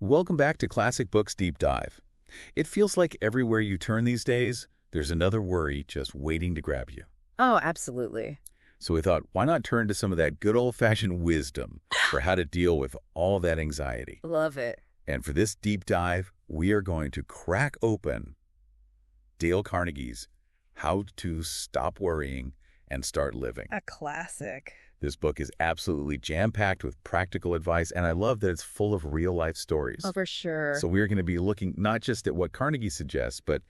Welcome back to Classic Books Deep Dive. It feels like everywhere you turn these days, there's another worry just waiting to grab you. Oh, absolutely. So we thought, why not turn to some of that good old-fashioned wisdom for how to deal with all that anxiety? Love it. And for this deep dive, we are going to crack open Dale Carnegie's How to Stop Worrying and Start Living. A classic. This book is absolutely jam-packed with practical advice, and I love that it's full of real-life stories. Oh, for sure. So we're going to be looking not just at what Carnegie suggests, but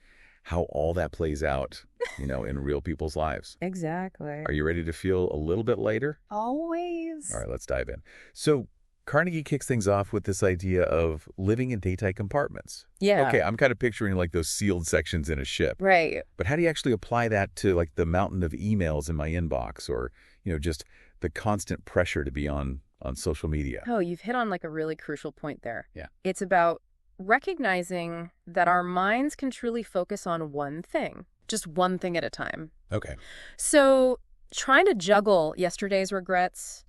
how all that plays out, in real people's lives. Exactly. Are you ready to feel a little bit lighter? Always. All right, let's dive in. So Carnegie kicks things off with this idea of living in daytight compartments. Yeah. Okay, I'm kind of picturing like those sealed sections in a ship. Right. But how do you actually apply that to like the mountain of emails in my inbox or, just the constant pressure to be on social media? Oh, you've hit on like a really crucial point there. Yeah. It's about recognizing that our minds can truly focus on one thing, just one thing at a time. Okay. So trying to juggle yesterday's regrets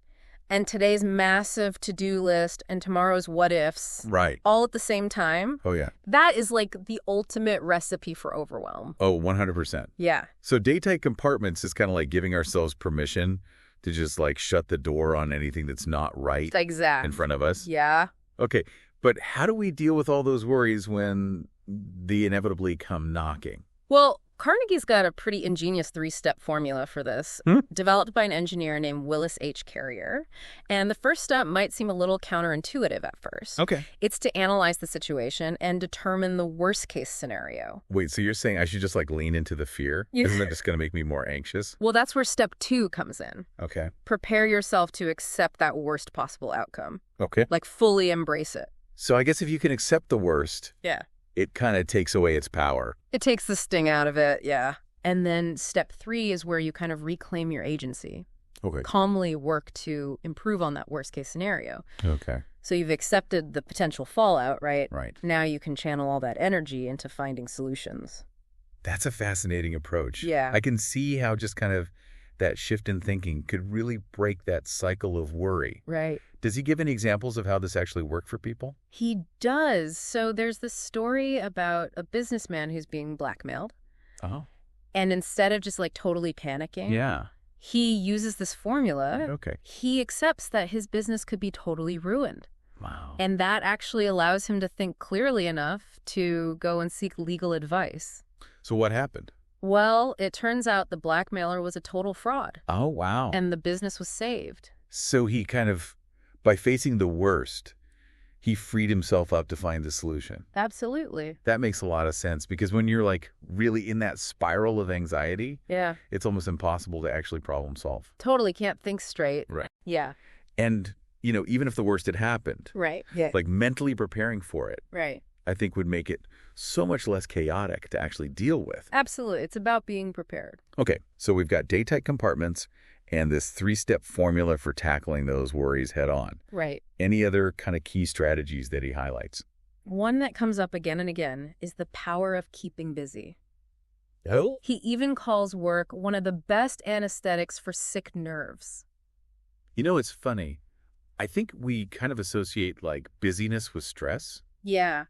and today's massive to-do list and tomorrow's what-ifs Right. all at the same time, Oh, yeah. that is like the ultimate recipe for overwhelm. Oh, 100%. Yeah. So daytight compartments is kind of like giving ourselves permission to just like shut the door on anything that's not right Exactly. in front of us. Yeah. Okay, but how do we deal with all those worries when they inevitably come knocking? Well, Carnegie's got a pretty ingenious three-step formula for this, developed by an engineer named Willis H. Carrier. And the first step might seem a little counterintuitive at first. Okay. It's to analyze the situation and determine the worst-case scenario. Wait, so you're saying I should just like lean into the fear? Yeah. Isn't that just going to make me more anxious? Well, that's where step 2 comes in. Okay. Prepare yourself to accept that worst possible outcome. Okay. Like, fully embrace it. So I guess if you can accept the worst, Yeah. it kind of takes away its power. It takes the sting out of it, yeah. And then step 3 is where you kind of reclaim your agency. Okay. Calmly work to improve on that worst-case scenario. Okay. So you've accepted the potential fallout, right? Right. Now you can channel all that energy into finding solutions. That's a fascinating approach. Yeah. I can see how just kind of that shift in thinking could really break that cycle of worry. Right. Does he give any examples of how this actually worked for people? He does. So there's this story about a businessman who's being blackmailed. Oh. And instead of just like totally panicking, Yeah. he uses this formula. Okay. He accepts that his business could be totally ruined. Wow. And that actually allows him to think clearly enough to go and seek legal advice. So what happened? Well, it turns out the blackmailer was a total fraud, Oh, wow. and the business was saved. So he kind of, by facing the worst, he freed himself up to find the solution. Absolutely. That makes a lot of sense because when you're like really in that spiral of anxiety, Yeah. it's almost impossible to actually problem solve. Totally can't think straight. Right. Yeah. And, even if the worst had happened, Right. Yeah. like mentally preparing for it, Right. I think would make it so much less chaotic to actually deal with. Absolutely. It's about being prepared. Okay, so we've got daytight compartments and this 3-step formula for tackling those worries head on. Right. Any other kind of key strategies that he highlights? One that comes up again and again is the power of keeping busy. Oh? He even calls work one of the best anesthetics for sick nerves. It's funny. I think we kind of associate like busyness with stress. Yeah.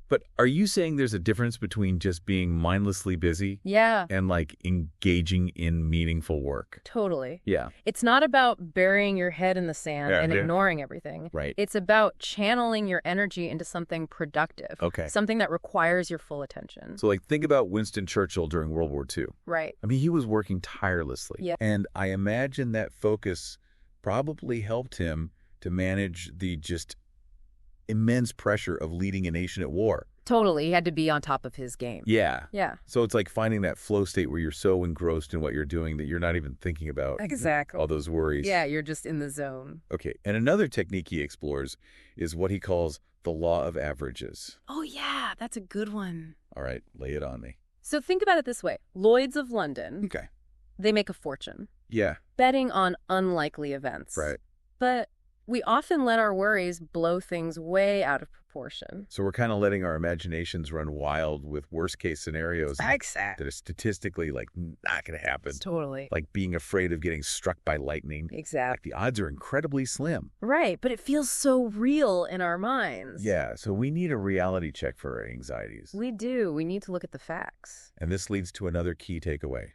But are you saying there's a difference between just being mindlessly busy Yeah. and like engaging in meaningful work? Totally. Yeah. It's not about burying your head in the sand Yeah, and yeah. ignoring everything. Right. It's about channeling your energy into something productive. Okay. Something that requires your full attention. So like think about Winston Churchill during World War II. Right. I mean, he was working tirelessly. Yeah. And I imagine that focus probably helped him to manage the just immense pressure of leading a nation at war. Totally. He had to be on top of his game. Yeah. Yeah. So it's like finding that flow state where you're so engrossed in what you're doing that you're not even thinking about Exactly. all those worries. Yeah, you're just in the zone. Okay. And another technique he explores is what he calls the law of averages. Oh, yeah. That's a good one. All right. Lay it on me. So think about it this way. Lloyd's of London, Okay. they make a fortune Yeah. betting on unlikely events. Right. But we often let our worries blow things way out of proportion. portion. So we're kind of letting our imaginations run wild with worst-case scenarios Exactly. that are statistically, not going to happen. Totally. Like being afraid of getting struck by lightning. Exactly. The odds are incredibly slim. Right, but it feels so real in our minds. Yeah, so we need a reality check for our anxieties. We do. We need to look at the facts. And this leads to another key takeaway.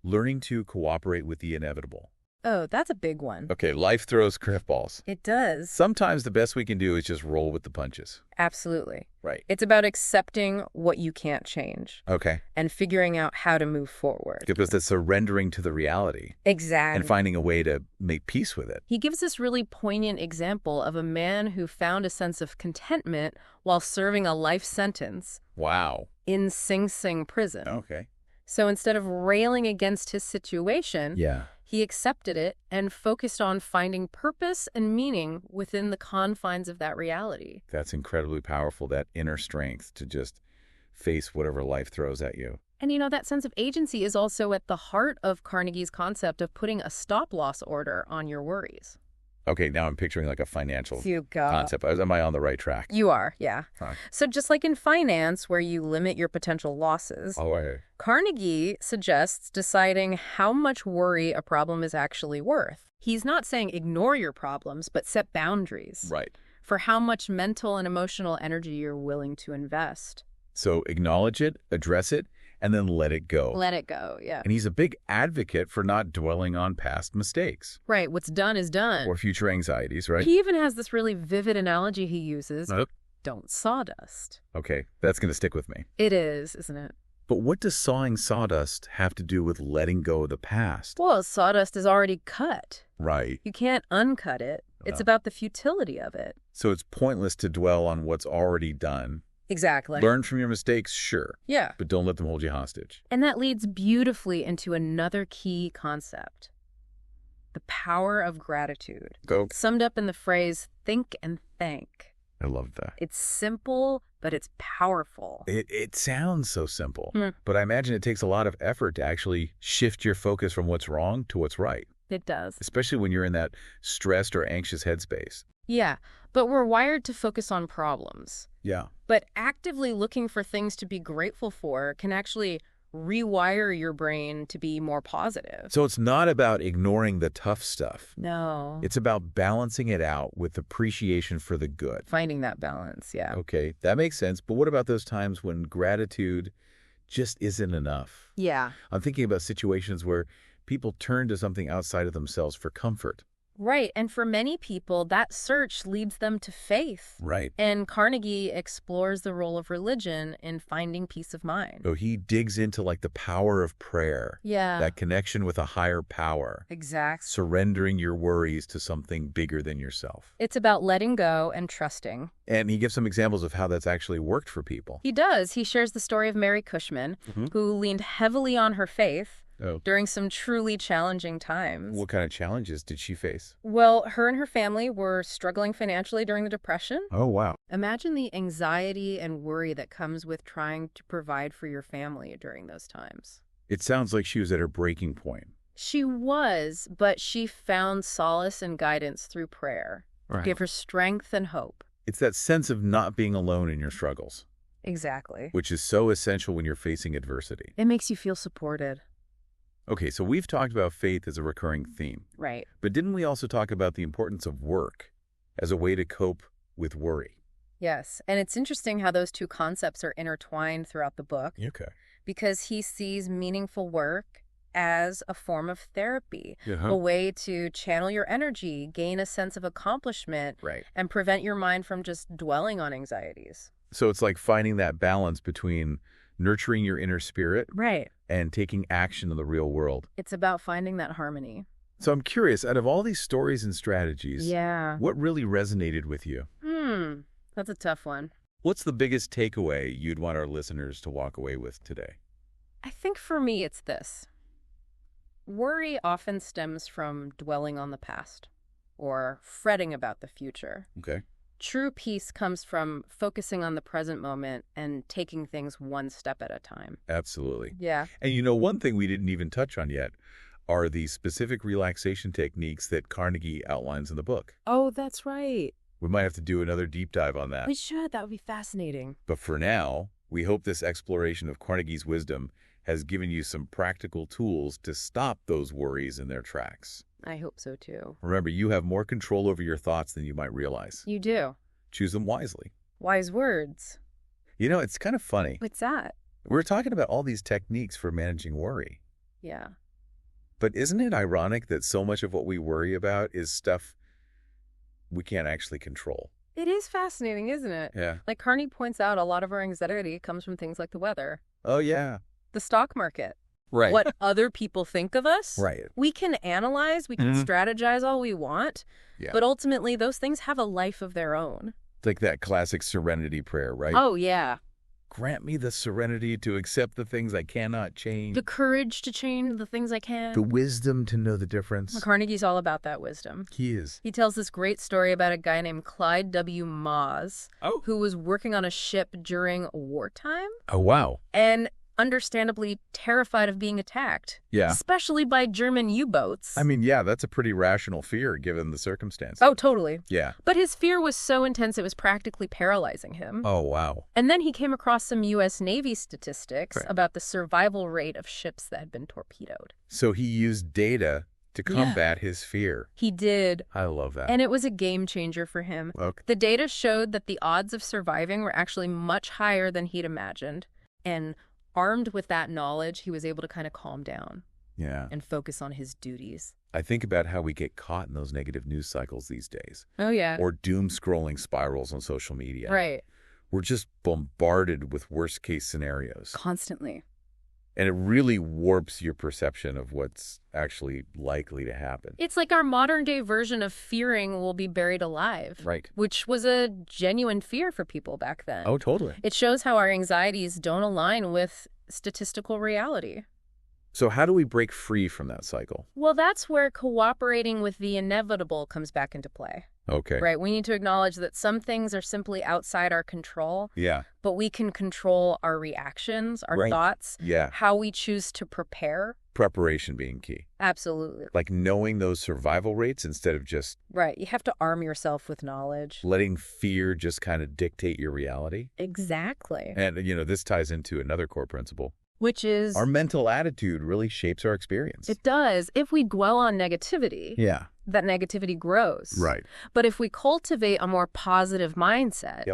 Learning to cooperate with the inevitable. Oh, that's a big one. Okay, life throws curveballs. It does. Sometimes the best we can do is just roll with the punches. Absolutely. Right. It's about accepting what you can't change. Okay. And figuring out how to move forward. Because that's surrendering to the reality. Exactly. And finding a way to make peace with it. He gives this really poignant example of a man who found a sense of contentment while serving a life sentence. Wow. In Sing Sing prison. Okay. So instead of railing against his situation, he accepted it and focused on finding purpose and meaning within the confines of that reality. That's incredibly powerful, that inner strength to just face whatever life throws at you. And that sense of agency is also at the heart of Carnegie's concept of putting a stop-loss order on your worries. Okay, now I'm picturing like a financial concept. Am I on the right track? You are, yeah. Huh. So just like in finance, where you limit your potential losses, Carnegie suggests deciding how much worry a problem is actually worth. He's not saying ignore your problems, but set boundaries for how much mental and emotional energy you're willing to invest. So acknowledge it, address it, and then let it go. Let it go, yeah. And he's a big advocate for not dwelling on past mistakes. Right, what's done is done. Or future anxieties, right? He even has this really vivid analogy he uses. Don't sawdust. Okay, that's going to stick with me. It is, isn't it? But what does sawing sawdust have to do with letting go of the past? Well, sawdust is already cut. Right. You can't uncut it. It's about the futility of it. So it's pointless to dwell on what's already done. Exactly. Learn from your mistakes, sure. Yeah. But don't let them hold you hostage. And that leads beautifully into another key concept. The power of gratitude. Summed up in the phrase, think and thank. I love that. It's simple, but it's powerful. It sounds so simple, but I imagine it takes a lot of effort to actually shift your focus from what's wrong to what's right. It does. Especially when you're in that stressed or anxious headspace. Yeah, but we're wired to focus on problems. Yeah. But actively looking for things to be grateful for can actually rewire your brain to be more positive. So it's not about ignoring the tough stuff. No. It's about balancing it out with appreciation for the good. Finding that balance, yeah. Okay, that makes sense. But what about those times when gratitude just isn't enough? Yeah. I'm thinking about situations where people turn to something outside of themselves for comfort. Right, and for many people, that search leads them to faith. Right. And Carnegie explores the role of religion in finding peace of mind. So he digs into the power of prayer. Yeah. That connection with a higher power. Exactly. Surrendering your worries to something bigger than yourself. It's about letting go and trusting. And he gives some examples of how that's actually worked for people. He does. He shares the story of Mary Cushman, who leaned heavily on her faith during some truly challenging times. What kind of challenges did she face? Well, her and her family were struggling financially during the Depression. Oh, wow. Imagine the anxiety and worry that comes with trying to provide for your family during those times. It sounds like she was at her breaking point. She was, but she found solace and guidance through prayer. Right. Give her strength and hope. It's that sense of not being alone in your struggles. Exactly. Which is so essential when you're facing adversity. It makes you feel supported. Okay, so we've talked about faith as a recurring theme. Right. But didn't we also talk about the importance of work as a way to cope with worry? Yes, and it's interesting how those two concepts are intertwined throughout the book. Okay. Because he sees meaningful work as a form of therapy, Uh-huh. a way to channel your energy, gain a sense of accomplishment, and prevent your mind from just dwelling on anxieties. So it's like finding that balance between nurturing your inner spirit and taking action in the real world. It's about finding that harmony. So I'm curious, out of all these stories and strategies, what really resonated with you? That's a tough one. What's the biggest takeaway you'd want our listeners to walk away with today? I think for me it's this. Worry often stems from dwelling on the past or fretting about the future. Okay. True peace comes from focusing on the present moment and taking things one step at a time. Absolutely. Yeah. And one thing we didn't even touch on yet are the specific relaxation techniques that Carnegie outlines in the book. Oh, that's right. We might have to do another deep dive on that. We should. That would be fascinating. But for now, we hope this exploration of Carnegie's wisdom has given you some practical tools to stop those worries in their tracks. I hope so, too. Remember, you have more control over your thoughts than you might realize. You do. Choose them wisely. Wise words. You know, it's kind of funny. What's that? We're talking about all these techniques for managing worry. Yeah. But isn't it ironic that so much of what we worry about is stuff we can't actually control? It is fascinating, isn't it? Yeah. Like Carney points out, a lot of our anxiety comes from things like the weather. Oh, yeah. The stock market. Right. What other people think of us. Right. We can analyze, we can strategize all we want, but ultimately those things have a life of their own. It's like that classic serenity prayer, right? Oh, yeah. Grant me the serenity to accept the things I cannot change. The courage to change the things I can. The wisdom to know the difference. Carnegie's all about that wisdom. He is. He tells this great story about a guy named Clyde W. Moss, who was working on a ship during wartime. Oh, wow. And understandably terrified of being attacked. Yeah. Especially by German U-boats. I mean, yeah, that's a pretty rational fear given the circumstances. Oh, totally. Yeah. But his fear was so intense it was practically paralyzing him. Oh, wow. And then he came across some U.S. Navy statistics about the survival rate of ships that had been torpedoed. So he used data to combat his fear. He did. I love that. And it was a game changer for him. Okay. The data showed that the odds of surviving were actually much higher than he'd imagined. And armed with that knowledge, he was able to kind of calm down and focus on his duties. I think about how we get caught in those negative news cycles these days. Oh, yeah. Or doom-scrolling spirals on social media. Right. We're just bombarded with worst-case scenarios. Constantly. And it really warps your perception of what's actually likely to happen. It's like our modern-day version of fearing we'll be buried alive. Right. Which was a genuine fear for people back then. Oh, totally. It shows how our anxieties don't align with statistical reality. So how do we break free from that cycle? Well, that's where cooperating with the inevitable comes back into play. Okay. Right? We need to acknowledge that some things are simply outside our control. Yeah. But we can control our reactions, our thoughts, how we choose to prepare. Preparation being key. Absolutely. Like knowing those survival rates instead of just... Right. You have to arm yourself with knowledge. Letting fear just kind of dictate your reality. Exactly. And, you know, this ties into another core principle. Which is... Our mental attitude really shapes our experience. It does. If we dwell on negativity, that negativity grows. Right. But if we cultivate a more positive mindset,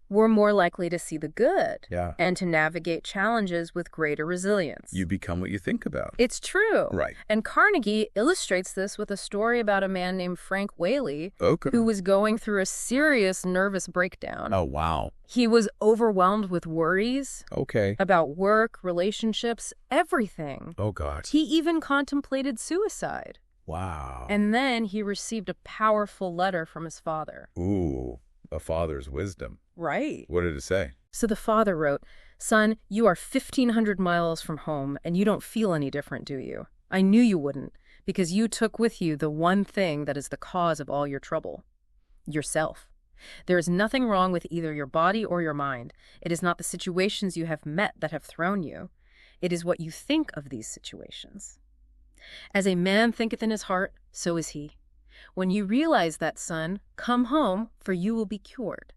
we're more likely to see the good and to navigate challenges with greater resilience. You become what you think about. It's true. Right. And Carnegie illustrates this with a story about a man named Frank Whaley who was going through a serious nervous breakdown. Oh, wow. He was overwhelmed with worries about work, relationships, everything. Oh, God. He even contemplated suicide. Wow. And then he received a powerful letter from his father. Ooh, a father's wisdom. Right. What did it say? So the father wrote, "Son, you are 1,500 miles from home, and you don't feel any different, do you? I knew you wouldn't, because you took with you the one thing that is the cause of all your trouble. Yourself. There is nothing wrong with either your body or your mind. It is not the situations you have met that have thrown you. It is what you think of these situations. As a man thinketh in his heart, so is he. When you realize that, son, come home, for you will be cured."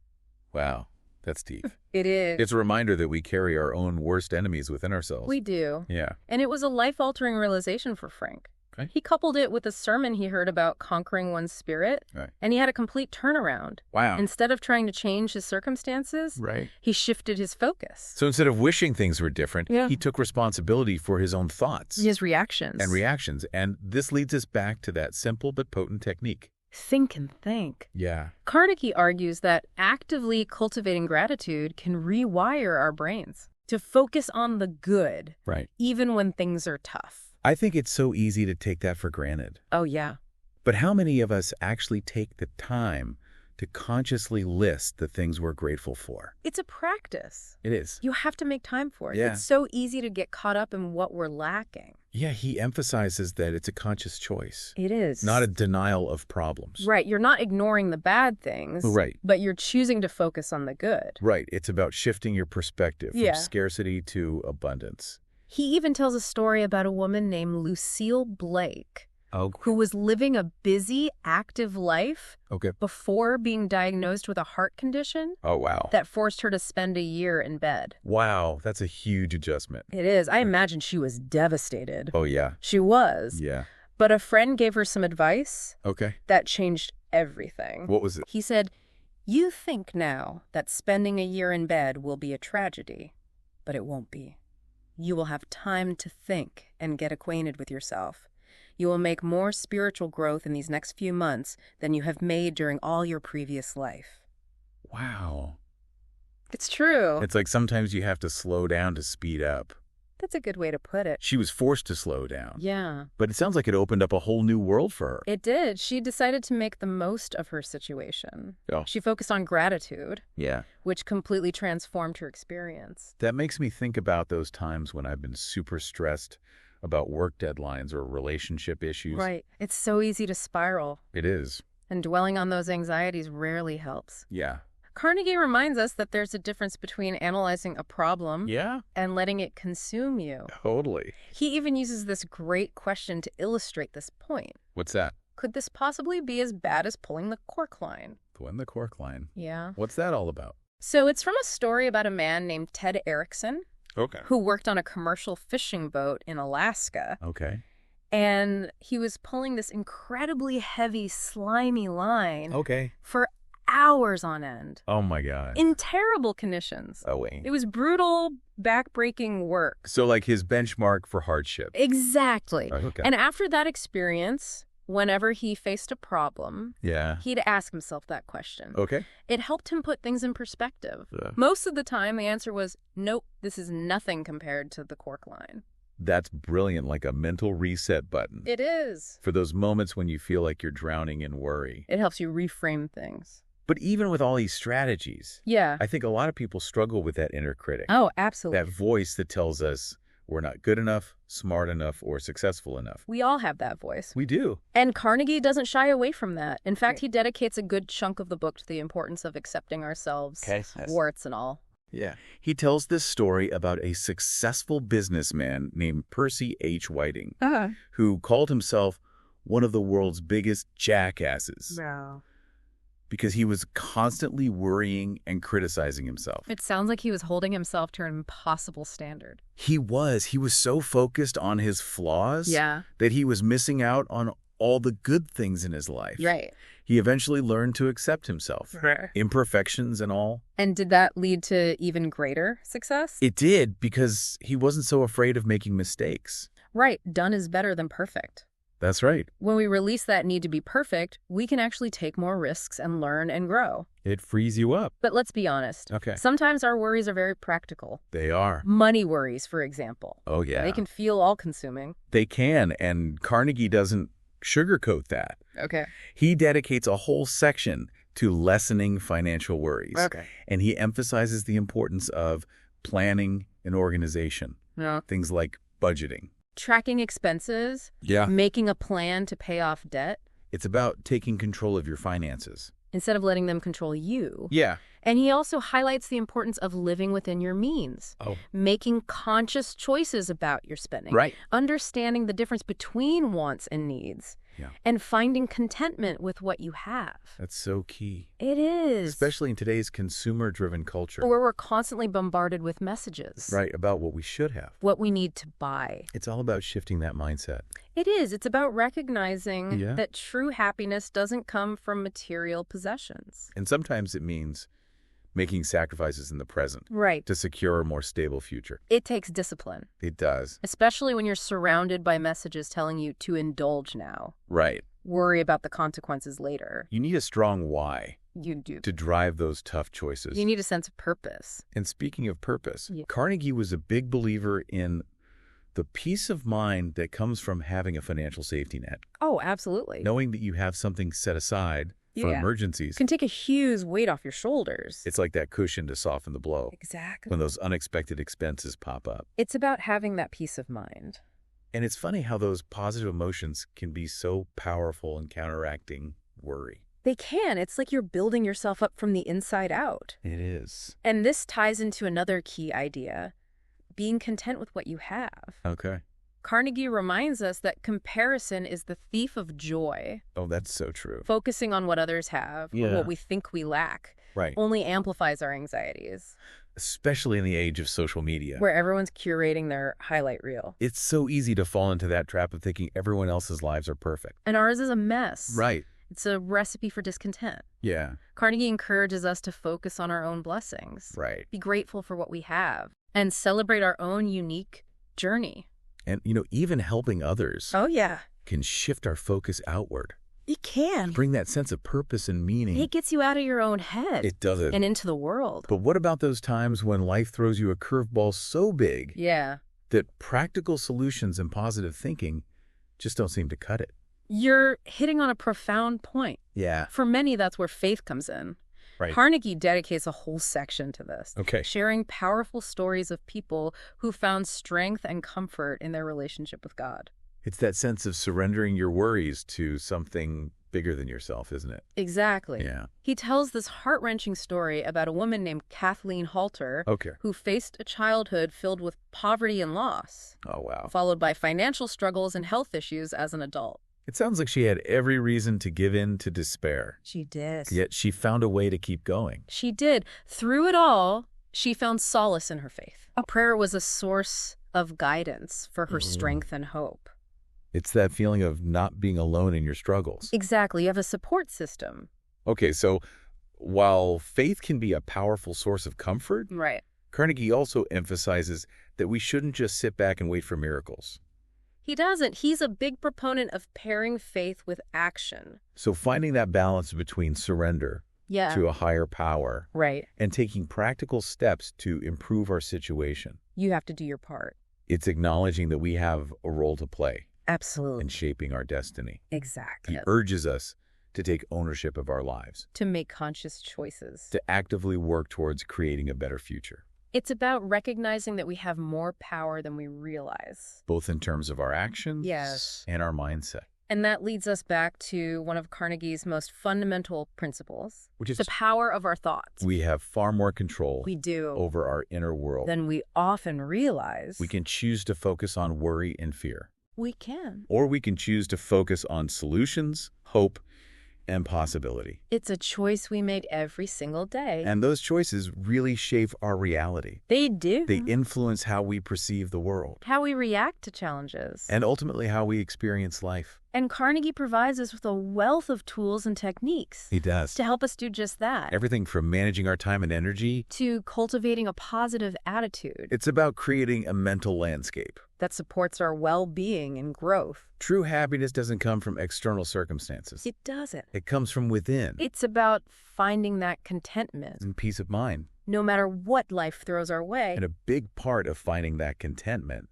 Wow, that's deep. It is. It's a reminder that we carry our own worst enemies within ourselves. We do. Yeah. And it was a life-altering realization for Frank. Okay. He coupled it with a sermon he heard about conquering one's spirit, and he had a complete turnaround. Wow. Instead of trying to change his circumstances, he shifted his focus. So instead of wishing things were different, he took responsibility for his own thoughts. His reactions. And this leads us back to that simple but potent technique. Think and think. Yeah. Carnegie argues that actively cultivating gratitude can rewire our brains to focus on the good, even when things are tough. I think it's so easy to take that for granted. Oh, yeah. But how many of us actually take the time to consciously list the things we're grateful for? It's a practice. It is. You have to make time for it. Yeah. It's so easy to get caught up in what we're lacking. Yeah, he emphasizes that it's a conscious choice. It is. Not a denial of problems. Right. You're not ignoring the bad things. Right. But you're choosing to focus on the good. Right. It's about shifting your perspective from scarcity to abundance. He even tells a story about a woman named Lucille Blake, who was living a busy, active life before being diagnosed with a heart condition that forced her to spend a year in bed. Wow, that's a huge adjustment. It is. I imagine she was devastated. Oh, yeah. She was. Yeah. But a friend gave her some advice that changed everything. What was it? He said, "You think now that spending a year in bed will be a tragedy, but it won't be. You will have time to think and get acquainted with yourself. You will make more spiritual growth in these next few months than you have made during all your previous life." Wow. It's true. It's like sometimes you have to slow down to speed up. That's a good way to put it. She was forced to slow down. Yeah. But it sounds like it opened up a whole new world for her. It did. She decided to make the most of her situation. Oh. She focused on gratitude. Yeah. Which completely transformed her experience. That makes me think about those times when I've been super stressed about work deadlines or relationship issues. Right. It's so easy to spiral. It is. And dwelling on those anxieties rarely helps. Yeah. Carnegie reminds us that there's a difference between analyzing a problem and letting it consume you. Totally. He even uses this great question to illustrate this point. What's that? Could this possibly be as bad as pulling the cork line? Pulling the cork line? Yeah. What's that all about? So it's from a story about a man named Ted Erickson. Who worked on a commercial fishing boat in Alaska. And he was pulling this incredibly heavy, slimy line for hours on end. Oh, my God. In terrible conditions. Oh, wait. It was brutal, back-breaking work. So like his benchmark for hardship. Exactly. And after that experience, whenever he faced a problem, he'd ask himself that question. It helped him put things in perspective. Most of the time, the answer was, nope, this is nothing compared to the cork line. That's brilliant, like a mental reset button. It is. For those moments when you feel like you're drowning in worry. It helps you reframe things. But even with all these strategies, I think a lot of people struggle with that inner critic. Oh, absolutely. That voice that tells us we're not good enough, smart enough, or successful enough. We all have that voice. We do. And Carnegie doesn't shy away from that. In fact, he dedicates a good chunk of the book to the importance of accepting ourselves, warts and all. Yeah. He tells this story about a successful businessman named Percy H. Whiting, who called himself one of the world's biggest jackasses. Wow. Because he was constantly worrying and criticizing himself. It sounds like he was holding himself to an impossible standard. He was. He was so focused on his flaws that he was missing out on all the good things in his life. Right. He eventually learned to accept himself, imperfections and all. And did that lead to even greater success? It did, because he wasn't so afraid of making mistakes. Right. Done is better than perfect. That's right. When we release that need to be perfect, we can actually take more risks and learn and grow. It frees you up. But let's be honest. Sometimes our worries are very practical. They are. Money worries, for example. Oh, yeah. They can feel all-consuming. They can, and Carnegie doesn't sugarcoat that. He dedicates a whole section to lessening financial worries. And he emphasizes the importance of planning and organization. Things like budgeting. Tracking expenses, making a plan to pay off debt. It's about taking control of your finances. Instead of letting them control you. Yeah. And he also highlights the importance of living within your means. Making conscious choices about your spending. Understanding the difference between wants and needs. And finding contentment with what you have. That's so key. It is. Especially in today's consumer-driven culture. Where we're constantly bombarded with messages. Right, about what we should have. What we need to buy. It's all about shifting that mindset. It is. It's about recognizing that true happiness doesn't come from material possessions. And sometimes it means making sacrifices in the present. To secure a more stable future. It takes discipline. It does. Especially when you're surrounded by messages telling you to indulge now. Worry about the consequences later. You need a strong why. You do. To drive those tough choices. You need a sense of purpose. And speaking of purpose, Carnegie was a big believer in the peace of mind that comes from having a financial safety net. Oh, absolutely. Knowing that you have something set aside for emergencies. Can take a huge weight off your shoulders. It's like that cushion to soften the blow. Exactly. When those unexpected expenses pop up. It's about having that peace of mind. And it's funny how those positive emotions can be so powerful in counteracting worry. They can. It's like you're building yourself up from the inside out. It is. And this ties into another key idea. Being content with what you have. Carnegie reminds us that comparison is the thief of joy. Oh, that's so true. Focusing on what others have, or what we think we lack, only amplifies our anxieties. Especially in the age of social media, where everyone's curating their highlight reel. It's so easy to fall into that trap of thinking everyone else's lives are perfect. And ours is a mess. Right. It's a recipe for discontent. Yeah. Carnegie encourages us to focus on our own blessings. Right. Be grateful for what we have and celebrate our own unique journey. And, even helping others can shift our focus outward. It can. Bring that sense of purpose and meaning. It gets you out of your own head. It does it. And into the world. But what about those times when life throws you a curveball so big that practical solutions and positive thinking just don't seem to cut it? You're hitting on a profound point. Yeah. For many, that's where faith comes in. Right. Carnegie dedicates a whole section to this, sharing powerful stories of people who found strength and comfort in their relationship with God. It's that sense of surrendering your worries to something bigger than yourself, isn't it? Exactly. Yeah. He tells this heart-wrenching story about a woman named Kathleen Halter who faced a childhood filled with poverty and loss. Oh, wow. Followed by financial struggles and health issues as an adult. It sounds like she had every reason to give in to despair. She did. Yet she found a way to keep going. She did. Through it all, she found solace in her faith. Prayer was a source of guidance for her strength and hope. It's that feeling of not being alone in your struggles. Exactly. You have a support system. Okay, so while faith can be a powerful source of comfort, Carnegie also emphasizes that we shouldn't just sit back and wait for miracles. He doesn't. He's a big proponent of pairing faith with action. So finding that balance between surrender to a higher power and taking practical steps to improve our situation. You have to do your part. It's acknowledging that we have a role to play. Absolutely. In shaping our destiny. Exactly. He urges us to take ownership of our lives. To make conscious choices. To actively work towards creating a better future. It's about recognizing that we have more power than we realize. Both in terms of our actions and our mindset. And that leads us back to one of Carnegie's most fundamental principles, which is the power of our thoughts. We have far more control over our inner world than we often realize. We can choose to focus on worry and fear. We can. Or we can choose to focus on solutions, hope, and possibility. It's a choice we make every single day. And those choices really shape our reality. They do. They influence how we perceive the world. How we react to challenges. And ultimately how we experience life. And Carnegie provides us with a wealth of tools and techniques. He does. To help us do just that. Everything from managing our time and energy to cultivating a positive attitude. It's about creating a mental landscape that supports our well-being and growth. True happiness doesn't come from external circumstances. It doesn't. It comes from within. It's about finding that contentment. And peace of mind. No matter what life throws our way. And a big part of finding that contentment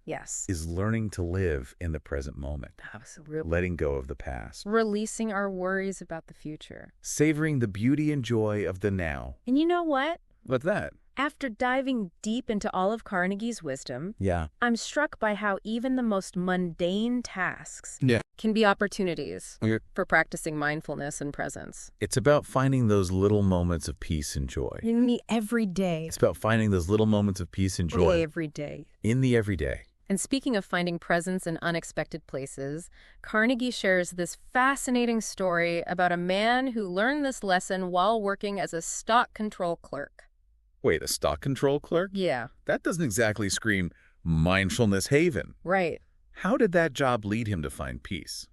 is learning to live in the present moment. Absolutely. Letting go of the past. Releasing our worries about the future. Savoring the beauty and joy of the now. And you know what? What's that? After diving deep into all of Carnegie's wisdom, I'm struck by how even the most mundane tasks can be opportunities for practicing mindfulness and presence. It's about finding those little moments of peace and joy. In the everyday. It's about finding those little moments of peace and joy. Every day. In the everyday. And speaking of finding presence in unexpected places, Carnegie shares this fascinating story about a man who learned this lesson while working as a stock control clerk. Wait, a stock control clerk? Yeah. That doesn't exactly scream mindfulness haven. Right. How did that job lead him to find peace?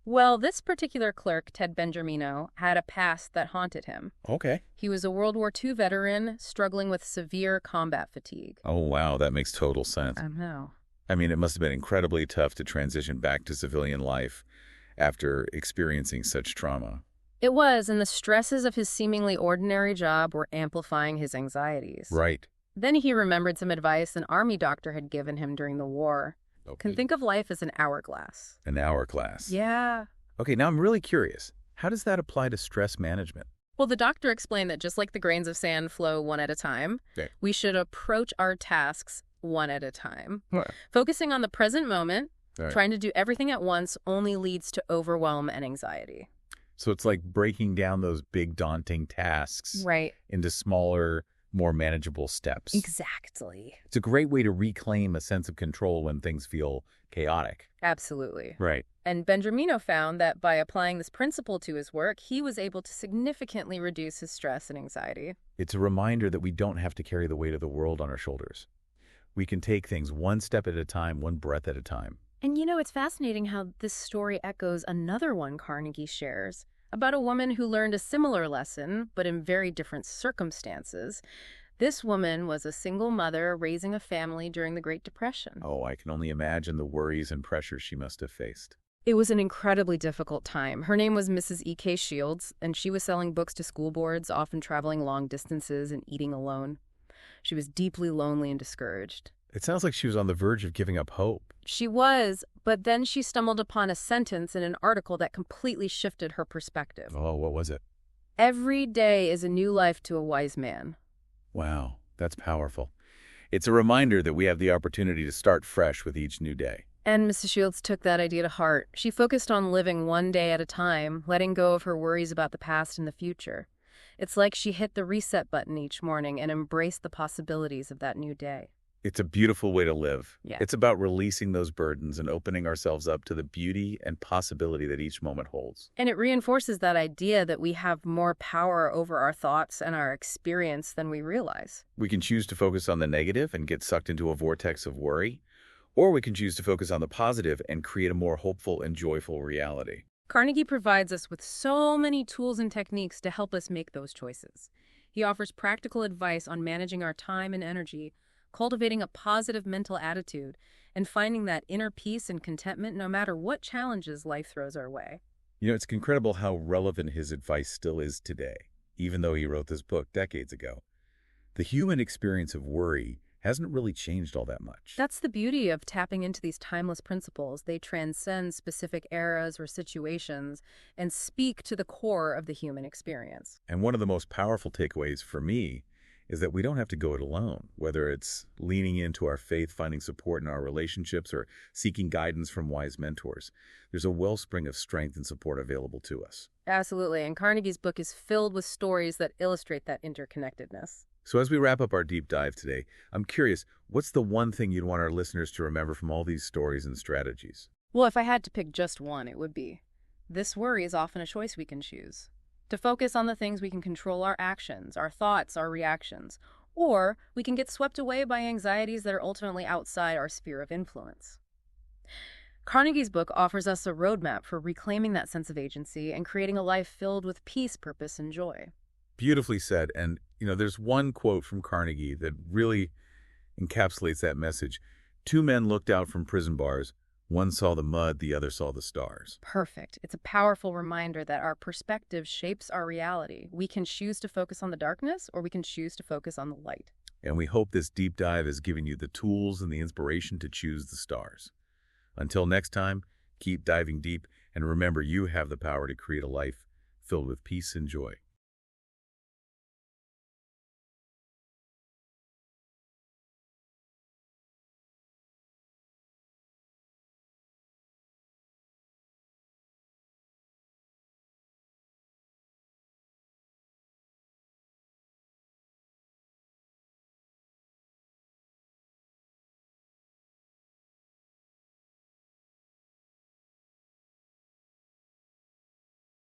Well, this particular clerk, Ted Benjamino, had a past that haunted him. Okay. He was a World War II veteran struggling with severe combat fatigue. Oh, wow. That makes total sense. I know. I mean, it must have been incredibly tough to transition back to civilian life after experiencing such trauma. It was, and the stresses of his seemingly ordinary job were amplifying his anxieties. Right. Then he remembered some advice an army doctor had given him during the war. Can think of life as an hourglass. An hourglass. Yeah. Okay, now I'm really curious. How does that apply to stress management? Well, the doctor explained that just like the grains of sand flow one at a time, we should approach our tasks one at a time. Focusing on the present moment, trying to do everything at once only leads to overwhelm and anxiety. So it's like breaking down those big daunting tasks into smaller, more manageable steps. Exactly. It's a great way to reclaim a sense of control when things feel chaotic. Absolutely. Right. And Benjamino found that by applying this principle to his work, he was able to significantly reduce his stress and anxiety. It's a reminder that we don't have to carry the weight of the world on our shoulders. We can take things one step at a time, one breath at a time. And it's fascinating how this story echoes another one Carnegie shares about a woman who learned a similar lesson, but in very different circumstances. This woman was a single mother raising a family during the Great Depression. Oh, I can only imagine the worries and pressures she must have faced. It was an incredibly difficult time. Her name was Mrs. E.K. Shields, and she was selling books to school boards, often traveling long distances and eating alone. She was deeply lonely and discouraged. It sounds like she was on the verge of giving up hope. She was, but then she stumbled upon a sentence in an article that completely shifted her perspective. Oh, what was it? Every day is a new life to a wise man. Wow, that's powerful. It's a reminder that we have the opportunity to start fresh with each new day. And Mrs. Shields took that idea to heart. She focused on living one day at a time, letting go of her worries about the past and the future. It's like she hit the reset button each morning and embraced the possibilities of that new day. It's a beautiful way to live. Yeah. It's about releasing those burdens and opening ourselves up to the beauty and possibility that each moment holds. And it reinforces that idea that we have more power over our thoughts and our experience than we realize. We can choose to focus on the negative and get sucked into a vortex of worry, or we can choose to focus on the positive and create a more hopeful and joyful reality. Carnegie provides us with so many tools and techniques to help us make those choices. He offers practical advice on managing our time and energy, cultivating a positive mental attitude, and finding that inner peace and contentment no matter what challenges life throws our way. It's incredible how relevant his advice still is today, even though he wrote this book decades ago. The human experience of worry hasn't really changed all that much. That's the beauty of tapping into these timeless principles. They transcend specific eras or situations and speak to the core of the human experience. And one of the most powerful takeaways for me is that we don't have to go it alone, whether it's leaning into our faith, finding support in our relationships, or seeking guidance from wise mentors. There's a wellspring of strength and support available to us. Absolutely, and Carnegie's book is filled with stories that illustrate that interconnectedness. So as we wrap up our deep dive today, I'm curious, what's the one thing you'd want our listeners to remember from all these stories and strategies? Well, if I had to pick just one, it would be, this worry is often a choice we can choose. To focus on the things we can control, our actions, our thoughts, our reactions, or we can get swept away by anxieties that are ultimately outside our sphere of influence. Carnegie's book offers us a roadmap for reclaiming that sense of agency and creating a life filled with peace, purpose, and joy. Beautifully said. And, there's one quote from Carnegie that really encapsulates that message. Two men looked out from prison bars. One saw the mud, the other saw the stars. Perfect. It's a powerful reminder that our perspective shapes our reality. We can choose to focus on the darkness, or we can choose to focus on the light. And we hope this deep dive has given you the tools and the inspiration to choose the stars. Until next time, keep diving deep, and remember you have the power to create a life filled with peace and joy.